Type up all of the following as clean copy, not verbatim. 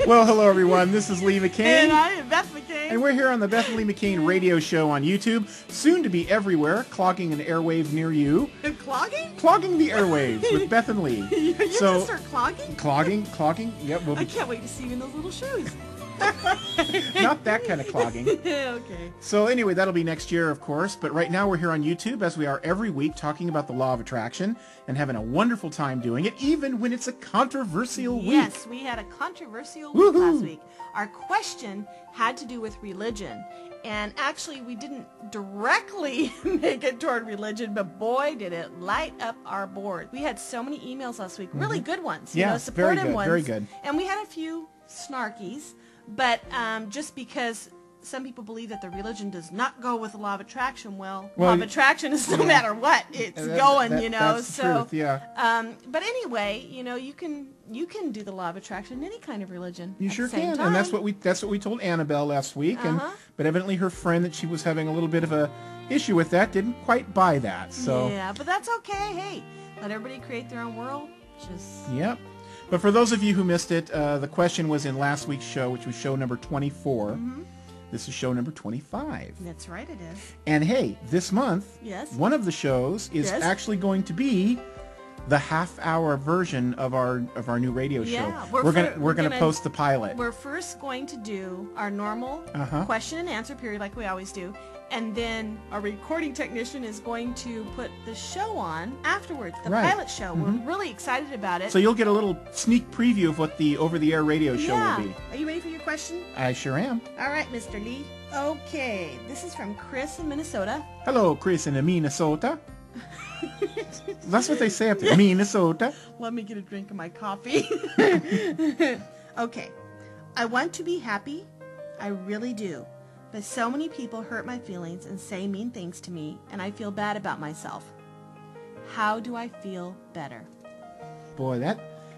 Well, hello everyone. This is Lee McCain. And I am Beth McCain. And we're here on the Beth and Lee McCain radio show on YouTube, soon to be everywhere, clogging an airwave near you. Clogging? Clogging the airwaves with Beth and Lee. You're going to start clogging? Clogging. Yep. I can't wait to see you in those little shoes. Not that kind of clogging. Okay. So anyway, that'll be next year, of course. But right now we're here on YouTube, as we are every week, talking about the law of attraction and having a wonderful time doing it, even when it's a controversial week. Yes, we had a controversial week last week. Our question had to do with religion. And actually, we didn't directly make it toward religion, but boy, did it light up our board. We had so many emails last week, really good ones, supportive ones. Very good. And we had a few snarkies, but just because some people believe that the religion does not go with the law of attraction, well law of attraction is no matter what, it's going, That's the truth, yeah. But anyway, you can do the law of attraction in any kind of religion. You sure can, and that's what we told Annabelle last week, but evidently her friend that she was having a little bit of a issue with that didn't quite buy that. So yeah, but that's okay. Hey, let everybody create their own world. Yep. But for those of you who missed it, the question was in last week's show, which was show number 24. This is show number 25. That's right, it is. And hey, this month, one of the shows is actually going to be the half-hour version of our new radio show. We're gonna post the pilot. We're first going to do our normal question and answer period, like we always do, and then our recording technician is going to put the show on afterwards, the pilot show. We're really excited about it. So you'll get a little sneak preview of what the over-the-air radio show will be. Are you ready for your question? I sure am. All right, Mr. Lee. Okay, this is from Chris in Minnesota. Hello, Chris in Minnesota. That's what they say up there, Minnesota. Let me get a drink of my coffee. Okay. I want to be happy. I really do. But so many people hurt my feelings and say mean things to me, and I feel bad about myself. How do I feel better? Boy,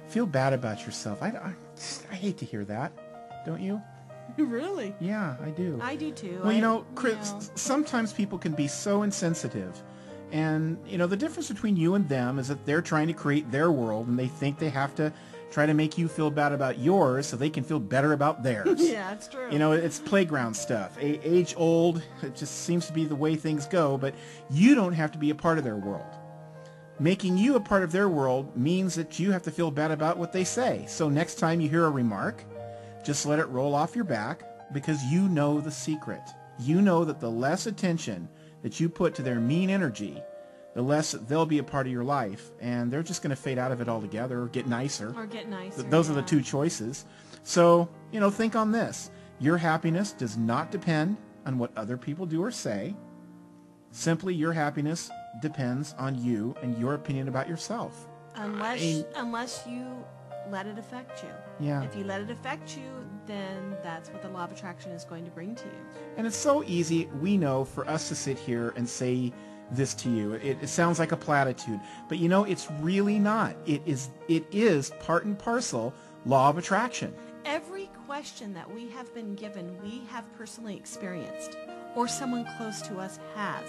feel bad about yourself. I hate to hear that. Don't you? Really? Yeah, I do. I do too. Well, Chris, sometimes people can be so insensitive. And, the difference between you and them is that they're trying to create their world, and they think they have to try to make you feel bad about yours so they can feel better about theirs. Yeah, it's true. It's playground stuff. Age old, it just seems to be the way things go, but you don't have to be a part of their world. Making you a part of their world means that you have to feel bad about what they say. So next time you hear a remark, just let it roll off your back, because you know the secret. You know that the less attention that you put to their mean energy, the less they'll be a part of your life, and they're just going to fade out of it altogether or get nicer. Those are the two choices. So, think on this. Your happiness does not depend on what other people do or say. Simply, your happiness depends on you and your opinion about yourself. Unless you let it affect you. Yeah. If you let it affect you, then that's what the law of attraction is going to bring to you. And it's so easy, we know, for us to sit here and say this to you. It sounds like a platitude, but it's really not. It is part and parcel law of attraction. Every question that we have been given, we have personally experienced, or someone close to us has.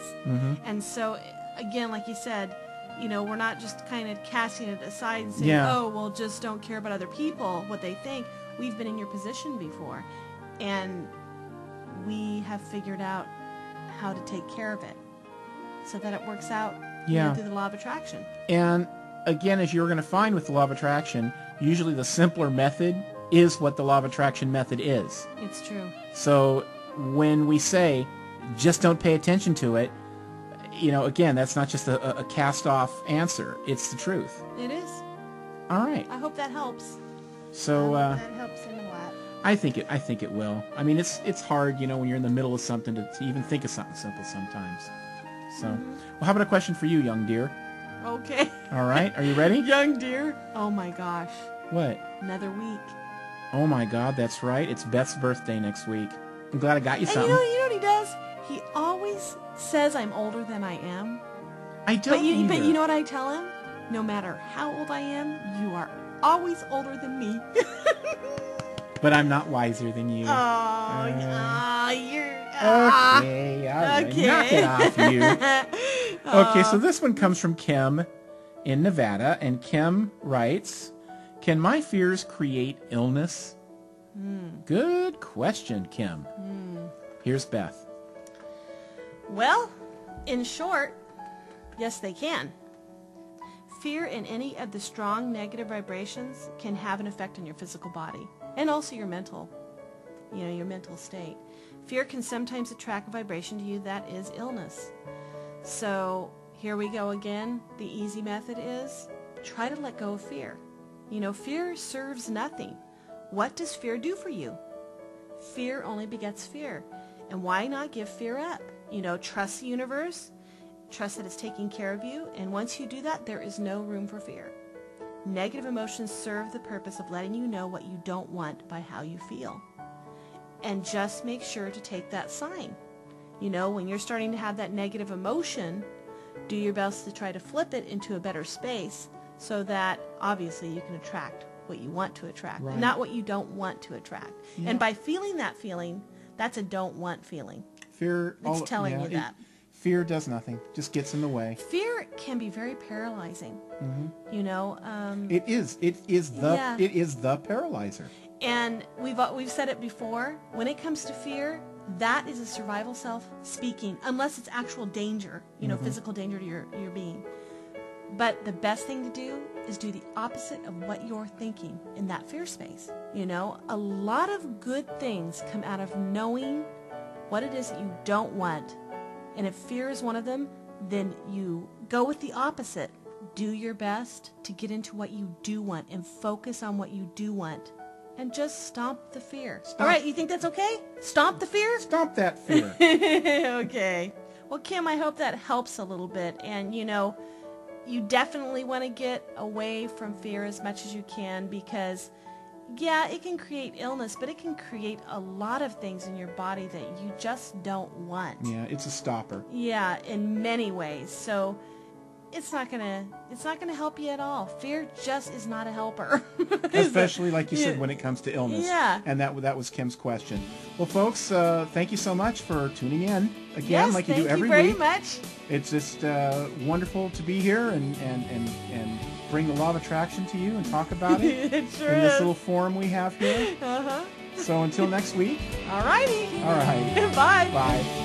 And so, again, like you said, we're not just kind of casting it aside and saying, oh, well, just don't care about other people, what they think. We've been in your position before, and we have figured out how to take care of it so that it works out through the law of attraction. And again, as you're going to find with the law of attraction, usually the simpler method is what the law of attraction method is. It's true. So when we say, just don't pay attention to it, again, that's not just a cast-off answer. It's the truth. It is. All right. I hope that helps. So that helps in a lot. I think it will. I mean, it's hard, when you're in the middle of something to even think of something simple sometimes. So, well, how about a question for you, young dear? Okay. All right. Are you ready? Young dear. Oh my gosh. What? Another week. Oh my God, that's right. It's Beth's birthday next week. I'm glad I got you something. You know what he does? He always says I'm older than I am. I don't But you know what I tell him? No matter how old I am, you are always older than me. But I'm not wiser than you. You're... Okay, all right. Okay. Knock it off, you. Okay, so this one comes from Kim in Nevada, and Kim writes, "Can my fears create illness?" Good question, Kim. Here's Beth. Well, in short, yes, they can. Fear and any of the strong negative vibrations can have an effect on your physical body and also your mental, your mental state. Fear can sometimes attract a vibration to you that is illness. So here we go again. The easy method is try to let go of fear. Fear serves nothing. What does fear do for you? Fear only begets fear. And why not give fear up? Trust the universe. Trust that it's taking care of you. And once you do that, there is no room for fear. Negative emotions serve the purpose of letting you know what you don't want by how you feel. And just make sure to take that sign. When you're starting to have that negative emotion, do your best to try to flip it into a better space so that obviously you can attract what you want to attract, right. Not what you don't want to attract. Yeah. And by feeling that feeling, that's a don't want feeling. Fear, it's telling you that. Fear does nothing, just gets in the way. Fear can be very paralyzing. It is the paralyzer. And we've said it before. When it comes to fear, that is a survival self speaking, unless it's actual danger, physical danger to your being. But the best thing to do is do the opposite of what you're thinking in that fear space. A lot of good things come out of knowing what it is that you don't want. And if fear is one of them, then you go with the opposite. Do your best to get into what you do want and focus on what you do want. And just stomp the fear. All right, you think that's okay? Stomp the fear? Stomp that fear. Okay. Well, Kim, I hope that helps a little bit. And, you definitely want to get away from fear as much as you can because, yeah, it can create illness, but it can create a lot of things in your body that you just don't want. Yeah, it's a stopper. Yeah, in many ways. So it's not gonna help you at all. Fear just is not a helper. Especially, like you said, when it comes to illness. Yeah. And that was Kim's question. Well, folks, thank you so much for tuning in again, yes, like you do every week. Thank you very much. It's just wonderful to be here and bring the law of attraction to you and talk about it. It sure in is. this little forum we have here. Uh-huh. So until next week. All righty. All right. Bye. Bye.